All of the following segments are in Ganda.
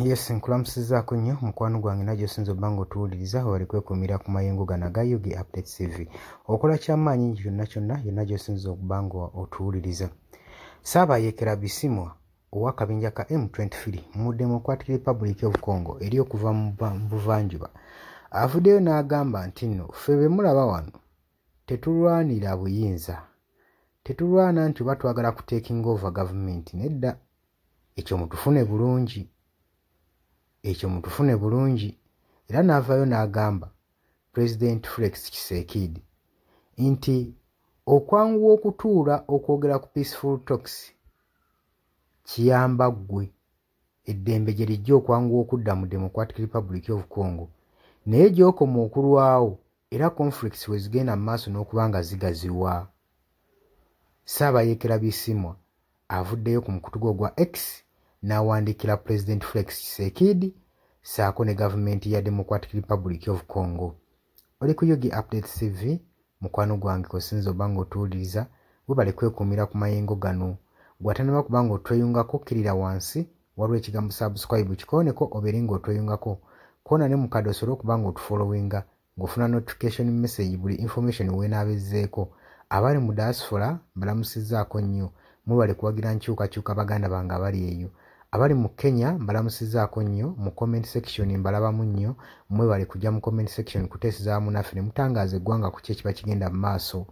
Yes, nkulamusizaako nnyo mukwano gwange najjo sinza obanga otuwuliriza wali kwekumira ku mayengo gano aga Yugi Updates TV. Okola kyamaanyi kyonna yonna gy'osinza okubanga otuwuliriza. Ssaabayeekera Bisimwa ow'akabinja ka M23 mu Democratic Republic of Congo eri okuva mu buvanjuba avuddeyo n'agamba nti nno ffe be mulaba wano tetulwanira buyinza, tetulwana nti oba twagala ku taking over government. Nedda, ekyo mutufune bulungi. Era n'avaayo n'agamba President Felix Tshisekedi nti okwanguwa okutuula okwogera ku peaceful talks kiyamba ggwe eddembe gye lijja okwanguwa okudda mu Democratic Republic of Congo, naye gy'okoma okulwawo era conflicts we zigenda mu maaso n'okuba nga zigaziwa. Ssaabayeekera Bisimwa avuddeyo ku mukutu gwa X n'awandiikira President Felix Tshisekedi saako ne gavumenti ya Democratic Republic of Congo. Oli ku Yugi Updates TV, mukwano gwange kosinza obanga otuwuliriza, webale kwekuumira ku mayengo gano. Gw'atanaba kubanga otweyungako kkirira wansi waliwo ekigambo subscribe kikooneko obeere ng'otweyungako, koona ne mukadde osobole okubanga otufollowinga ng'ofuna notification message buli information weenaabezeeko. Abali mu diaspora mbalamusizzaako nnyo, mwebale kuwagira nkyukakyuka baganda bange abali eyo. Abali mu Kenya mbalamusizzaako nnyo, mu comment section mbalabamu nnyo, mwebale kujja mu comment section kuteeseza wamu naffe ne mutangaaza eggwanga ku ki ekiba kigenda mu maaso.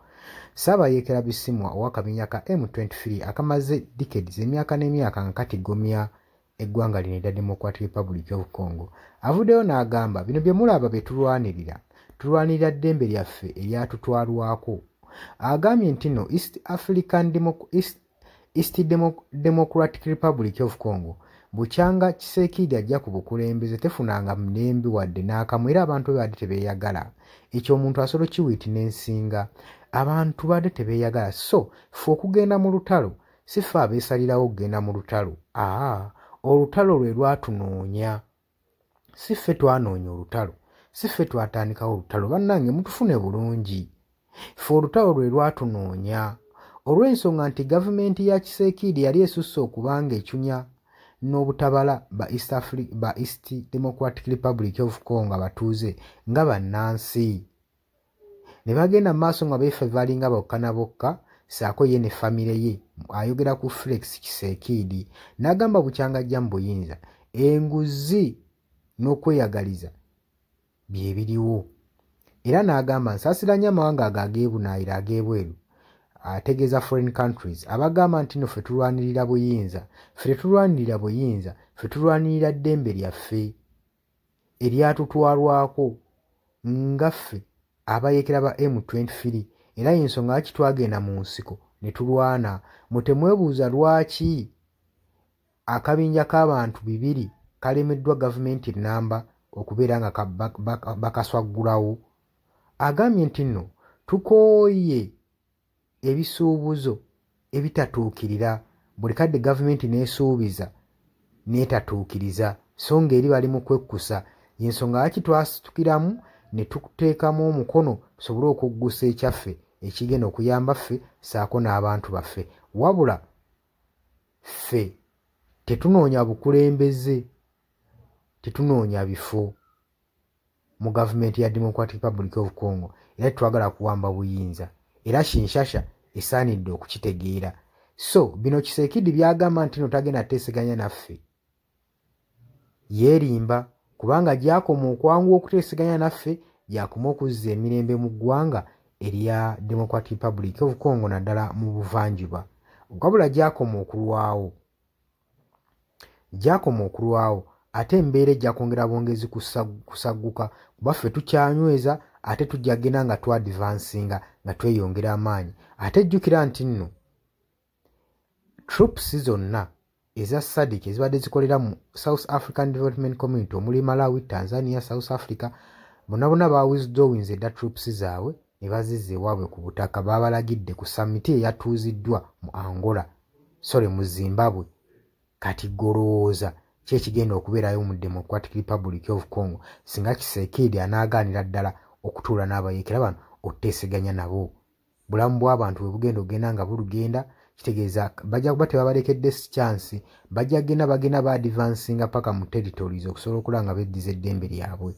Ssaabayeekera Bisimwa ow'akabinja ka M23 akamaze decades emyaka n'emyaka nga katigomya eggwanga lino erya Democratic Republic of Congo avuddeyo n'agamba bino bye mulaba bye tulwanirira ddembe lyaffe eryatutwalwako. Agambye nti nno East Democratic Republic of Congo bukyanga Tshisekedi ajja ku bukulembeze tefunanga mulembe wadde n'akamu, era abantu be badde tebeeyagala. Ekyo omuntu asobola kiwiti n'ensinga. Abantu badde tebeeyagala, so ffe okugenda mu lutalo si ffe abeesalirawo okugenda mu lutalo. Olutalo lwe lwatunoonya, si ffe twanoonya olutalo, si ffe twatandikawo olutalo. Bannange mutufune bulungi, ffe olutalo lwe lwatunoonya olw'ensonga nti gavumenti ya Tshisekedi yali esusse okubanga ecunya n'obutabala ba East Democratic Republic of Congo abatuuze nga bannansi. Ne bagenda mu maaso nga beefevalinga bokka na bokka, saako ye ne famire ye ayogera ku Felix Tshisekedi n'agamba bukyanga ajja mu buyinza, enguzi n'okweyagaliza bye biriwo. Era n'agamba nsaasiranya amawanga ago ag'ebunaayira ag'ebweru, ategeeza foreign countries, abagamba nti no ffe tulwanirira buyinza, ffe tetulwanirira buyinza, ffe tulwanirira ddembe lyaffe eryatutwalwako nga ffe abayeekera ba M23. Era y'ensonga lwaki twagenda mu nsiko ne tulwana. Mutemwebuuza lwaki akabinja k'abantu 200 kalemeddwa gavumenti ennamba okubeera nga bakaswaggulawo. Agambye nti nno tukooye ebisuubuzo ebitatuukirira, buli kadde gavumenti n'esuubiza n'etatuukiriza, so ng'eri bali mu kwekkusa. Y'ensonga lwaki twasitukiramu ne tuteekamu omukono tusobole okuggusa ekyaffe ekigenda okuyamba ffe saako n'abantu baffe. Wabula ffe tetunoonya bukulembeze, tetunoonya bifo mu gavumenti ya Democratic Republic of Congo, era twagala kuwamba buyinza, era Kinshasa esaanidde okukitegeera. So bino Tshisekedi byagamba nti no tagenda teeseganya naffe, yeerimba, kubanga gyakoma okwanguwa okuteeseganya naffe gyakoma okuzza emirembe mu ggwanga erya Democratic Republic of Congo naddala mu buvanjuba. Wabula gyakoma okulwawo ate embeera ejja kwongera bwongezi kusagguka, kuba ffe tukyanyweza ate tujja genda nga twadvansinga nga tweyongera amaanyi. Ate jjukira nti nno troops zonna eza SADC ezibadde zikolera mu South African Development Community omuli Malawi, Tanzania, South Africa, bonna bawithdrawinze edda troops zaabwe ne bazizza ewaabwe ku butaka. Babalagidde ku summit eyatuuziddwa mu Angola, mu Zimbabwe. Kati golowooza ki ekigenda okubeerayo mu Democratic Republic of Congo singa Tshisekedi anaagaanira ddala okutuula n'abayeekera bano oteeseganya nabo? Bulamu bw'abantu bwe bugenda okugenda nga bulugenda, kitegeeza bajja kuba tebabalekedde chance, bajja bagenda ba advancinga paka mu territories okusobola okulanga beddiza eddembe lyabwe.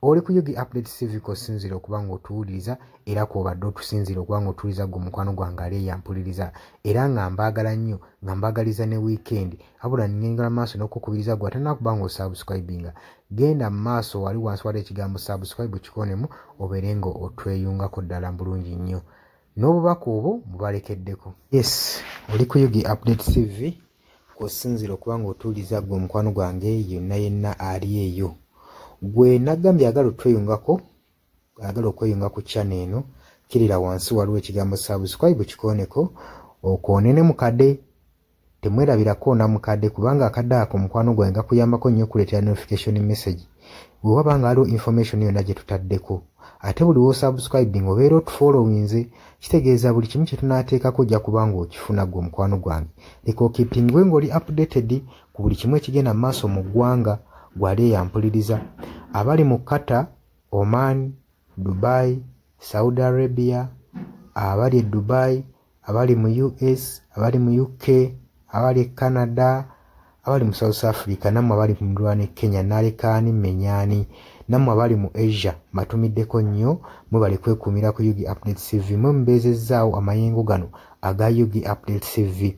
Oli ku Yugi Update TV kosinzira okuba ng'otuwuliriza era kw'obadde otusinzira okuba ng'otuwuliriza gwe mukwano gwange ali eyampuliriza era nga mbaagala nnyo nga mbaagaliza ne weekend abula nnyengera maaso n'okukubiriza gwe ate nakuba ng'osubscribinga genda mu maaso wali wansi wali ekigambo subscribe kikonemu obeere nga otweyungako ddala bulungi nnyo n'obubaka obwo mubalekeddeko. Yes, oli ku Yugi Update TV kosinzira okuba ng'otuwuliriza gwe mukwano gwange yenna ali eyo. Gwe nagambye agala otweyungako, agala okweyunga ku channel eno, kirira wansi waliwo ekigambo subscribe kikoneko, okoonene mukadde, temwerabirako na mukadde kubanga akadde ako mukwano gwange kuyambako nnyo kuleetera notification message. Bwe waba nga waliwo information yonna gye tutaddeko. Ate buli wo subscribing obeera otufollowinze, kitegeeza buli kimu kye tunaateekako ojja kuba ng'okifuna gwe mukwano gwange. Leka okeepingwe ng'oli updated ku buli kimu ekigenda mu maaso mu ggwanga gwali yampuliriza. Abali mu Qatar, Oman, Dubai, Saudi Arabia, abali Dubai, abali mu US, abali mu UK, abali Canada, abali mu South Africa, namwe abali mu Ndwane Kenya, nalekaani menyani, namwe abali mu Asia, matumiddeko nnyo mwe bali kwekumira ku Yugi Update TV mwe mbeezezzaawo amayengo gano aga Yugi Update TV.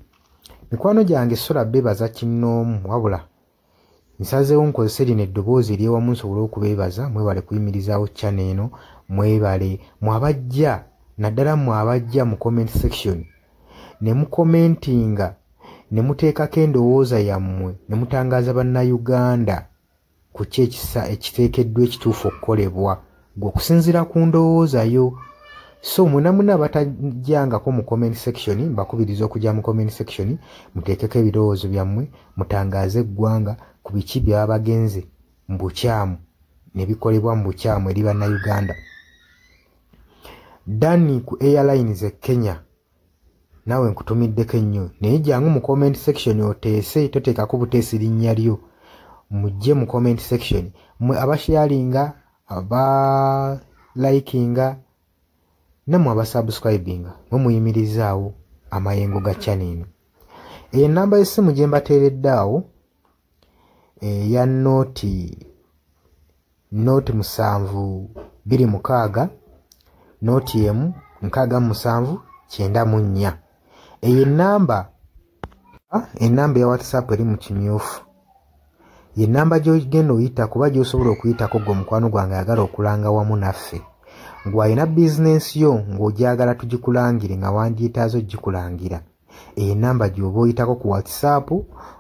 Mikwano gyange sola beebaza kinnoomu wabula nsazeewo nkozese lino eddoboozi ery'ewamu nsobole okubeebaza mwebale kuyimirizaawo channel eno, mwebale mwabajja naddala mwabajja mu comment section ne mukomentinga ne muteekako endowooza yammwe ne mutangaaza bannayuganda ku ki ekiteekeddwa ekituufu okukolebwa gwe okusinziira ku ndowooza yo. So muna batajjangako mu comment section, mbakubiriza okujja mu comment section muteekeko ebirowoozo byammwe mutangaaze eggwanga ku biki byaba bagenze mu bukyamu ne bikolebwa mu bukyamu eri bannayuganda. Dani ku Airlines e Kenya nawe nkutumiddeko ennyo naye jangu mu comment section oteese, toteekako buteesi linnya lyo, mujje mu comment section mwe abasharinga, aba likinga namwe abasubscribinga mwe muyimirizaawo amayengo ga channel eno. Enamba y'essimu gye mbateeredde awo ya noti 726 noti emu 67994. Eyo enamba ya WhatsApp eri mu kimyufu. Ye namba gy'ogenda oyita kuba gy'osobola okuyitako gwe mukwano gwange ayagala okulanga wamu naffe. Ngw'alina bizinensi yo ng'ogyagala tugikulangire nga wandyetaaze ogikulangira. Eyo namba gy'oba oyitako ku WhatsApp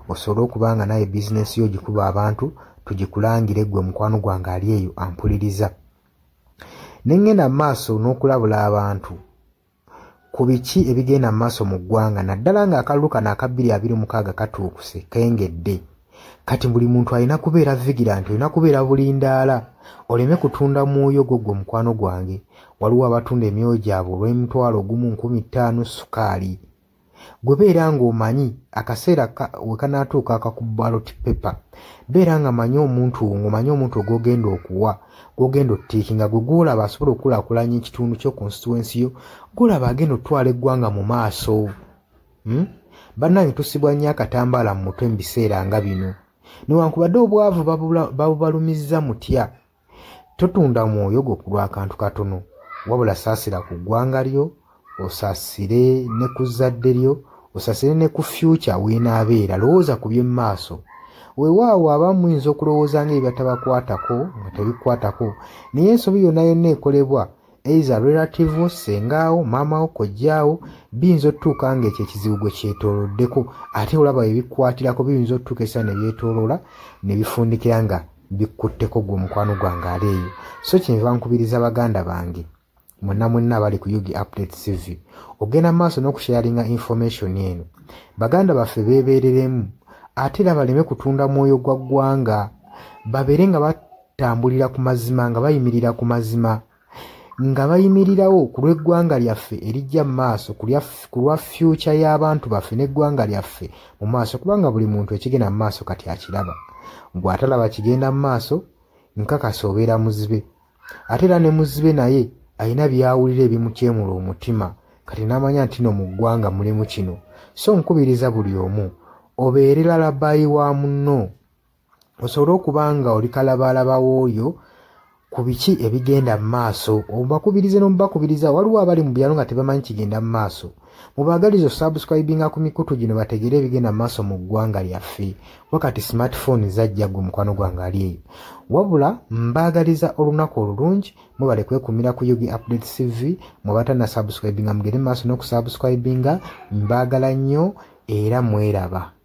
osobole okuba nga naye bizinensi yo gikuba abantu tugikulangire gwe mukwano gwange ali eyo ampuliriza. Ne ngenda mu maaso n'okulabula abantu ku biki ebigenda mu maaso mu ggwanga naddala ng'akalulu kano aka 2026 katuukuse kengedde. Kati buli muntu alina kubeera vigilant, olina kubeera bulindaala oleme kutunda mwoyo gwo mukwano gwange. Waliwo abatunda emyoyo gyabwe olw'M1,1500 sukaali. Gwe beera ng'omanyi akaseera we kanaatuuka akakuba ballot paper, beera nga manyi omuntu ng'omanyi omuntu ogw'ogenda okuwa, gw'ogenda ottiikinga, gwe gw'olaba asobola okukulaakulanya ekitundu kyo constituency yo, gw'olaba agenda otwala eggwanga mu maaso. Bannange tusibwa nnyo akatambaala mu mutwe mu biseera nga bino. Newankubadde obwavu babubalumizza mutya, totunda mwoyo gwo ku lw'akantu katono, wabula saasira ku ggwanga lyo, osaasire ne ku zadde lyo, osaasire ne ku future weenaabeera. Lowooza ku by'emu maaso. Weewaawo abamu muyinza okulowooza ng'ebyo tabakwatako nga tebikwatako, naye ensobi yonna yonna ekolebwa either relative, sengaawo, maamawo, kojjaawo, biyinza otutuuka ng'ekyo ekizibu gwe kyetooloddeko ate olaba ebikwatirako biyinza otutuuka essa ne byetooloola ne bifundikira nga bikutteko gwe mukwano gwange ali eyo. So kyenva nkubiriza baganda bange mwenna abali ku Yugi Update TV ogenda maaso n'okusharinga information eno. Baganda baffe beebeereremu ate era baleme kutunda mwoyo gwa ggwanga, babeere nga batambulira ku mazima, nga bayimirira ku mazima, nga bayimirirawo ku lw'eggwanga lyaffe erijja mu maaso, ku lwa future y'abantu baffe n'eggwanga lyaffe mu maaso, kubanga buli muntu ekigenda mu maaso kati akiraba. Bw'atalaba kigenda mu maaso nkakasa obeera muzibe. Ate era ne muzibe naye alina byawulira ebimukyemula omutima. kati n'amanya nti no mu ggwanga mulimu kino. So nkubiriza buli omu obeere lalabayi wa munno, osobole okuba nga oli kalabalaba w'oyo ku biki ebigenda mu maaso. Obakubirize n'omubakubiriza, waliwo abali mu byalo nga tebamanyi kigenda mu maaso. Mubaagaliza osubscribinga ku mikutu gino bategere ebigenda mu maaso mu ggwanga lyaffe. Wakati smartphone zajja gwe mukwano gwange ali eyo. Wabula mbaagaliza olunaku olulungi, mubale kwekumira ku Yugi Updates TV, mubatana subscribinga mugere mu maaso n'okusubscribinga. Mbaagala nnyo era mweraba.